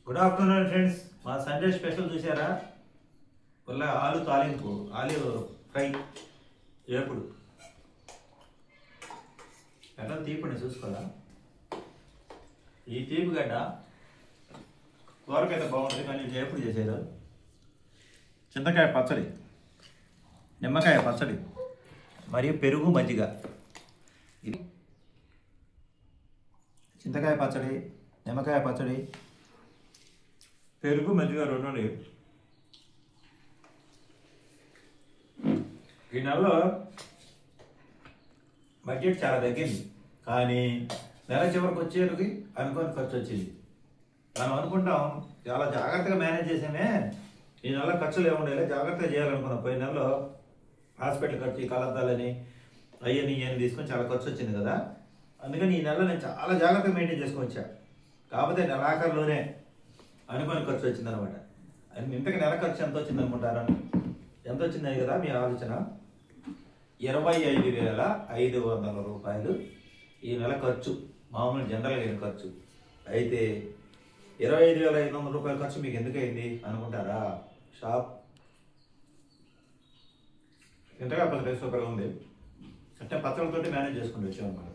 Good afternoon friends. మా Sunday special చూసారా? వల్ల ఆలు తాలింపు, ఆలు ఫ్రై, ఏపుడు. ఎట్లా తీపండి చూసుకోరా. ఈ తీపి గడ్డ కూరకైతే బాగుంటుంది, కానీ ఏపుడు చేసేది. చింతకాయ పచ్చడి, నిమ్మకాయ పచ్చడి, మరియు పెరుగు మజ్జిగ. ఇది చింతకాయ పచ్చడి, నిమ్మకాయ పచ్చడి, పెరుగు మజ్జిగ రెండు. ఈ నెలలో బడ్జెట్ చాలా తగ్గింది, కానీ నెల చివరికి వచ్చేటికి అనుకోని ఖర్చు వచ్చింది. మనం అనుకుంటాం చాలా జాగ్రత్తగా మేనేజ్ చేసామే, ఈ నెల ఖర్చులు ఏముండేలా జాగ్రత్తగా చేయాలనుకున్నాం. పోయిన నెలలో హాస్పిటల్ ఖర్చు, కలద్దాలని అయ్యని ఇవన్నీ తీసుకొని చాలా ఖర్చు వచ్చింది కదా. అందుకని ఈ నెలలో నేను చాలా జాగ్రత్తగా మెయింటైన్ చేసుకొని వచ్చా. కాకపోతే నెలాఖరులోనే అనుకోని ఖర్చు వచ్చింది అనమాట. ఇంతకు నెల ఖర్చు ఎంత వచ్చింది అనుకుంటారా? ఎంత వచ్చిందని కదా మీ ఆలోచన? 25,500 రూపాయలు ఈ నెల ఖర్చు, మామూలు జనరల్గా అయిన ఖర్చు. అయితే 25,500 రూపాయల ఖర్చు మీకు ఎందుకు అయింది అనుకుంటారా? షాప్ ఇంతగా పచ్చడి సూపర్గా ఉంది అంటే పచ్చడితోటి మేనేజ్ చేసుకుంటూ వచ్చాం అన్నమాట.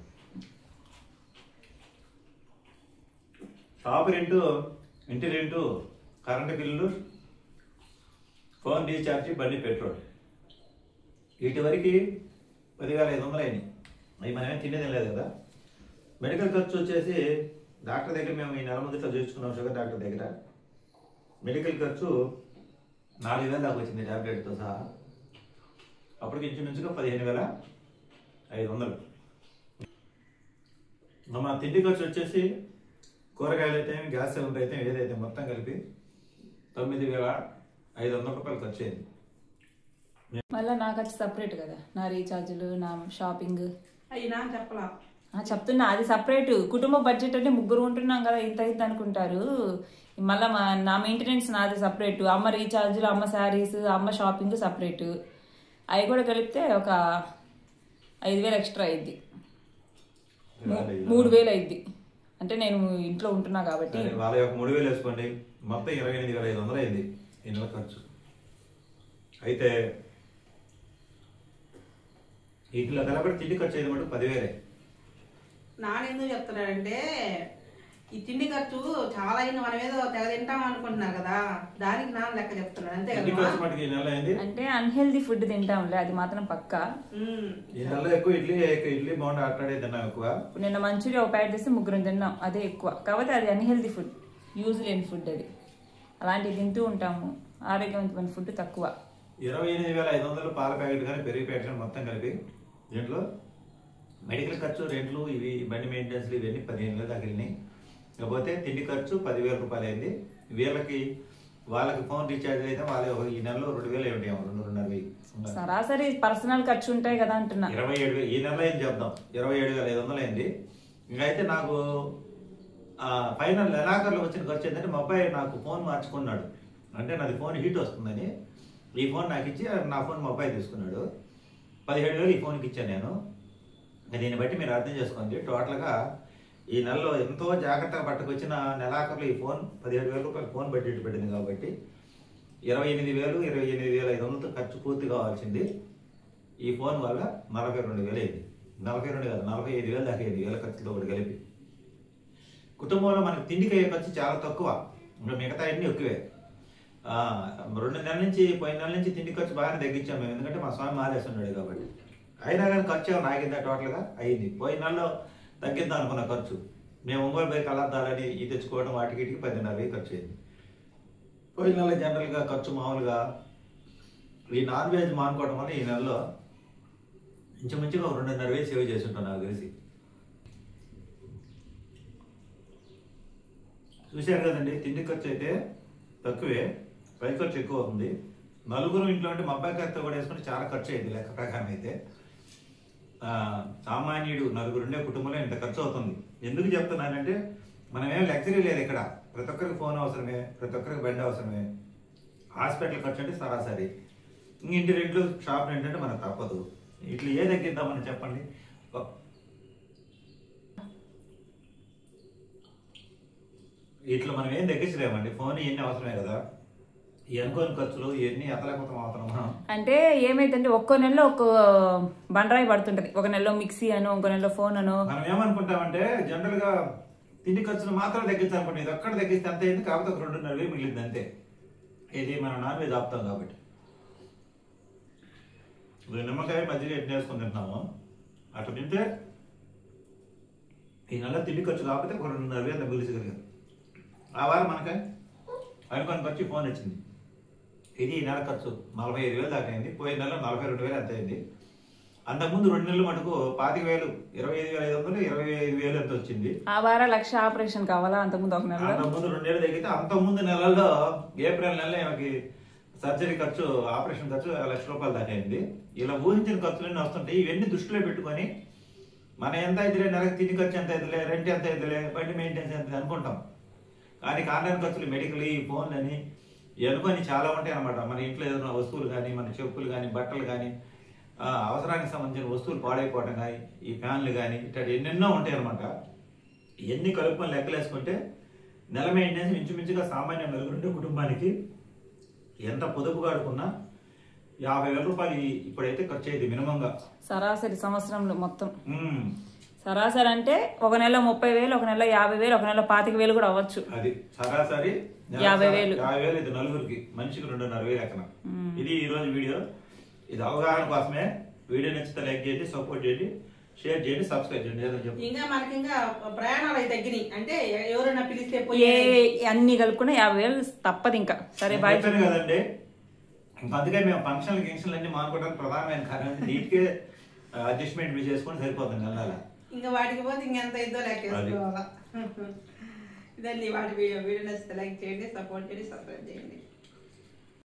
షాప్ రెంటు, ఇంటి rent, current bill, phone recharge, బండి పెట్రోల్, వీటి వరకు 10,500 అయినాయి. అవి మనమేం తినేది లేదు కదా. మెడికల్ ఖర్చు వచ్చేసి డాక్టర్ దగ్గర మేము ఈ నెల ముందులో చూసుకున్నాం, షుగర్ డాక్టర్ దగ్గర. మెడికల్ ఖర్చు 4,000 దాకా వచ్చింది ట్యాబ్లెట్తో సహా. అప్పటికి ఇంచుమించుగా 15,500. మా తిండి ఖర్చు వచ్చేసి కూరగాయలు అయితే, గ్యాస్ సిలిండర్ అయితే, ఏదైతే మొత్తం కలిపి 9,500 రూపాయలు ఖర్చు అయింది. మళ్ళీ నాకు వచ్చి సపరేట్ కదా, నా రీఛార్జులు, నా షాపింగ్. అయినా చెప్పలా చెప్తున్నా, అది సపరేట్. కుటుంబ బడ్జెట్ అంటే ముగ్గురు ఉంటున్నాం కదా, ఇంత ఇంత అనుకుంటారు. మళ్ళీ నా మెయింటెనెన్స్ నాది సపరేట్. అమ్మ రీఛార్జులు, అమ్మ శారీస్, అమ్మ షాపింగ్ సపరేట్. అవి కూడా కలిపితే ఒక 5,000 ఎక్స్ట్రా అయింది, 3,000 అయింది. అంటే నేను ఇంట్లో ఉంటున్నా కాబట్టి వాళ్ళ యొక్క 3,000 వేసుకోండి, మొత్తం 28,500 అయింది ఈ నెల ఖర్చు. అయితే వీటిలో కలబడి తిండి ఖర్చు అయింది మటు 10,000. నానెందుకు చెప్తున్నాడంటే ఈ తిండి ఖర్చు చాలా అయింది, మనం ఏదో తెగ తింటాం అనుకుంటున్నారు కదా, దానికి నాన్న లెక్క చెప్తున్నాడు అంతే తిండి ఖర్చు మటుకు ఈ నెల అయింది. అంటే అన్హెల్దీ ఫుడ్ తింటాంలే, అది మాత్రం పక్కా. ఈ నెలలో ఎక్కువ ఇడ్లీ బాగుండే అట్లాడే తిన్నాం ఎక్కువ. నిన్న మంచూరియా ఒక ప్యాకెట్ తెస్తే ముగ్గురం తిన్నాం, అదే ఎక్కువ. కాబట్టి అది అన్హెల్దీ ఫుడ్, యూజ్ లేని ఫుడ్ అది. అలాంటివి తింటూ ఉంటాము, ఆరోగ్యవంతమైన ఫుడ్ తక్కువ. 28,500 పాల ప్యాకెట్ కానీ పెరుగు ప్యాకెట్ కానీ మొత్తం కలిపి దీంట్లో మెడికల్ ఖర్చు, రెంట్లు, ఇవి బండి మెయింటెనెన్స్లు ఇవన్నీ 15,000 దాకా వెళ్ళినాయి. కాకపోతే తిండి ఖర్చు 10,000 రూపాయలు అయింది. వాళ్ళకి ఫోన్ రీఛార్జ్ అయితే వాళ్ళ ఈ నెలలో 2,000 ఉంటాయేమో, 2,500. సరాసరి పర్సనల్ ఖర్చు ఉంటాయి కదా అంటున్నా. 27,000 ఈ నెలలో ఏం చెప్దాం, 27,500 అయింది. ఇంకైతే నాకు ఫైనల్ నెలాఖరులో వచ్చిన ఖర్చు ఏంటంటే మా అబ్బాయి నాకు ఫోన్ మార్చుకున్నాడు. అంటే నాది ఫోన్ హీట్ వస్తుందని ఈ ఫోన్ నాకు ఇచ్చి నా ఫోన్ మా అబ్బాయి తీసుకున్నాడు. 17,000 ఈ ఫోన్కి ఇచ్చాను నేను. దీన్ని బట్టి మీరు అర్థం చేసుకోండి, టోటల్గా ఈ నెలలో ఎంతో జాగ్రత్తగా పట్టుకొచ్చిన నెలాఖరులో ఈ ఫోన్ 17,000 రూపాయలు ఫోన్ బడ్జెట్ పెట్టింది. కాబట్టి 28,500 ఖర్చు పూర్తి కావాల్సింది ఈ ఫోన్ వల్ల 42,000 అయింది. 42 కాదు, 45,000 దాకా అయింది వేల ఖర్చుతో కూడా కలిపి. కుటుంబంలో మనకి తిండికి అయ్యే ఖర్చు చాలా తక్కువ, ఇంకా మిగతా అన్నీ ఎక్కువే. 2 నెలల నుంచి, పోయిన నెల నుంచి తిండి ఖర్చు బాగానే తగ్గించాం మేము, ఎందుకంటే మా స్వామి మారేస్తున్నాడు కాబట్టి. అయినా కానీ ఖర్చు ఏమైనా ఆగిందా? టోటల్గా అయింది. పోయిన నెలలో తగ్గిద్దాం అనుకున్న ఖర్చు, మేము ఒంగోలు పోయి కలద్దాలని ఇది తెచ్చుకోవడం, వాటికి 10,500 ఖర్చు అయింది. పోయిన నెల జనరల్గా ఖర్చు మామూలుగా ఈ నాన్ వెజ్ మానుకోవడం వల్ల ఈ నెలలో ఇంచుమించుగా 2,500 సేవ్ చేసి ఉంటాం నాకు తెలిసి. చూశారు కదండి, తిండి ఖర్చు అయితే తక్కువే, పై ఖర్చు ఎక్కువ ఉంది. నలుగురు ఇంట్లో అంటే మా అబ్బాయి ఖర్చు కూడా వేసుకుంటే చాలా ఖర్చు అయింది లెక్క ప్రకారం. అయితే సామాన్యుడు నలుగురు ఉండే కుటుంబంలో ఇంత ఖర్చు అవుతుంది. ఎందుకు చెప్తున్నానంటే మనమేం లగ్జరీ లేదు ఇక్కడ. ప్రతి ఒక్కరికి ఫోన్ అవసరమే, ప్రతి ఒక్కరికి బండి అవసరమే. హాస్పిటల్ ఖర్చు అంటే సరాసరి, ఇంటి రెంట్లు, షాప్ రెంట్ అంటే మనకు తప్పదు. ఇట్లా ఏ తగ్గిద్దామని చెప్పండి. ఇట్లా మనం ఏం తగ్గించలేమండి. ఫోన్ ఇవన్నీ అవసరమే కదా, ఈ అనుకోని ఖర్చులు ఇవన్నీ ఎతలేకపోతాం అవసరం మనం. అంటే ఏమైందంటే ఒక్కో నెలలో ఒక్కో బండరాయి పడుతుంటది. ఒక నెలలో మిక్సీ అనో, ఇంకో నెలలో ఫోన్ అనో. మనం ఏమనుకుంటామంటే జనరల్ గా తిండి ఖర్చులు మాత్రం తగ్గించాలనుకుంటే ఇది ఒక్కడ తగ్గిస్తే అంతే అయింది, కాకపోతే ఒక 2.5 మిగిలింది అంతే. ఇది మనం నాన్ వెజ్ ఆపుతాం కాబట్టి. ఇప్పుడు నిమ్మకాయ మజ్జిగ ఎట్లా వేసుకొని తింటున్నాము, అట్లా తింటే ఈ నెల తిండి ఖర్చు కాకపోతే 2.5 మిగిలిచగలిగారు. ఆ వారం మనకి అనుకోని ఖర్చు ఫోన్ వచ్చింది. ఇది ఈ నెల ఖర్చు 45,000 దాకా అయింది. పోయిన నెల 42,000 ఎంత అయింది. అంతకుముందు 2 నెలలు మటుకు 25,000, 25,500, 25,000 ఎంత వచ్చింది. ఆ వారం 1,00,000 ఆపరేషన్ కావాలా అంతకుముందు ఒక నెల. అంతకుముందు 2 నెలలు తగ్గితే అంతకుముందు నెలల్లో ఏప్రిల్ నెలలో ఆమెకి సర్జరీ ఖర్చు, ఆపరేషన్ ఖర్చు 1,00,000 రూపాయలు దాకా అయింది. ఇలా ఊహించిన ఖర్చులన్నీ వస్తుంటాయి. ఇవన్నీ దృష్టిలో పెట్టుకొని మన ఎంత అయితేలే, నెలకు తిండి ఖర్చు ఎంత అయితేలే, రెంట్ ఎంత అయితేలే, బండి మెయింటెనెన్స్ ఎంత అనుకుంటాం. కానీ ఆన్లైన్ ఖర్చులు, మెడికల్, ఈ ఫోన్లు అని అనుకొని చాలా ఉంటాయి అనమాట. మన ఇంట్లో ఏదైనా వస్తువులు కానీ, మన చెప్పులు కానీ, బట్టలు కానీ, అవసరానికి సంబంధించిన వస్తువులు పాడైపోవడం కానీ, ఈ ఫ్యాన్లు కానీ, ఇట్లా ఎన్నెన్నో ఉంటాయి అనమాట. ఇవన్నీ కలుపుకొని లెక్కలేసుకుంటే నెల మెయింటెనెన్స్ ఇంచుమించుగా సామాన్య నలుగురుండే కుటుంబానికి ఎంత పొదుపు కాడుకున్నా 50,000 రూపాయలు ఇప్పుడైతే ఖర్చు అయ్యింది మినిమంగా. సరాసరి సంవత్సరంలో మొత్తం సరాసరి అంటే ఒక నెల 30,000, ఒక నెల 50,000, ఒక నెల 25,000 కూడా అవ్వచ్చు. అది సరాసరి 50,000. ఇది నలుగురికి, మనిషికి 2.5 లెక్కన. ఇది ఈ రోజు వీడియో. ఇది అవగాహన కోసమే. వీడియో నచ్చితే లైక్ చేయండి, సపోర్ట్ చేయండి, షేర్ చేయండి, సబ్స్క్రైబ్ చేయండి. ఇంకా మనకి ఇంకా ప్రయాణాలు అయితే తగ్గినాయి అంటే ఎవరైనా పిలిస్తే అన్ని కలుపుకున్నా 50,000 తప్పదు. ఇంకా సరే బాయ్ కదండి. ఇంకా అందుకే మేము ఫంక్షన్లు గిక్షన్లు అన్ని మానుకోవడానికి ప్రధానమైన కారణం నీట్గా అడ్జస్ట్మెంట్ చేసుకొని సరిపోతుంది నెల. ఇంకా వాటికి పోతే ఇంకెంత ఇద్దో లెక్కేసుకోవాలా. ఇదండి వాటి వీడియో. వీడియో నచ్చితే లైక్ చేయండి, సపోర్ట్ చేయండి, సబ్స్క్రైబ్ చేయండి.